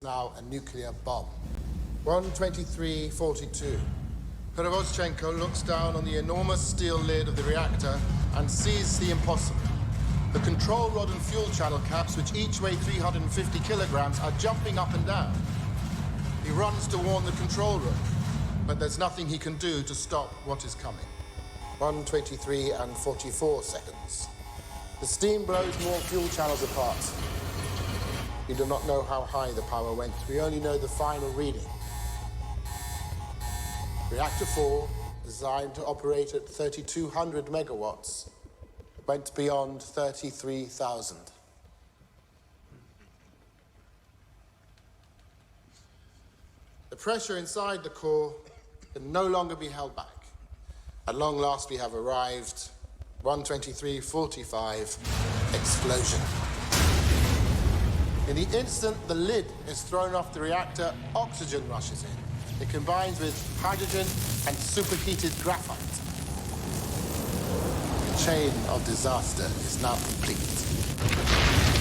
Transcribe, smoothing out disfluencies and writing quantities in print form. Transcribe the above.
Now a nuclear bomb. 1:23:42. Perevozchenko looks down on the enormous steel lid of the reactor and sees the impossible. The control rod and fuel channel caps, which each weigh 350 kilograms, are jumping up and down. He runs to warn the control room, but there's nothing he can do to stop what is coming. 1:23:44. The steam blows more fuel channels apart. We do not know how high the power went. We only know the final reading. Reactor 4, designed to operate at 3,200 megawatts, went beyond 33,000. The pressure inside the core can no longer be held back. At long last, we have arrived. 1:23:45, explosion. In the instant the lid is thrown off the reactor, oxygen rushes in. It combines with hydrogen and superheated graphite. The chain of disaster is now complete.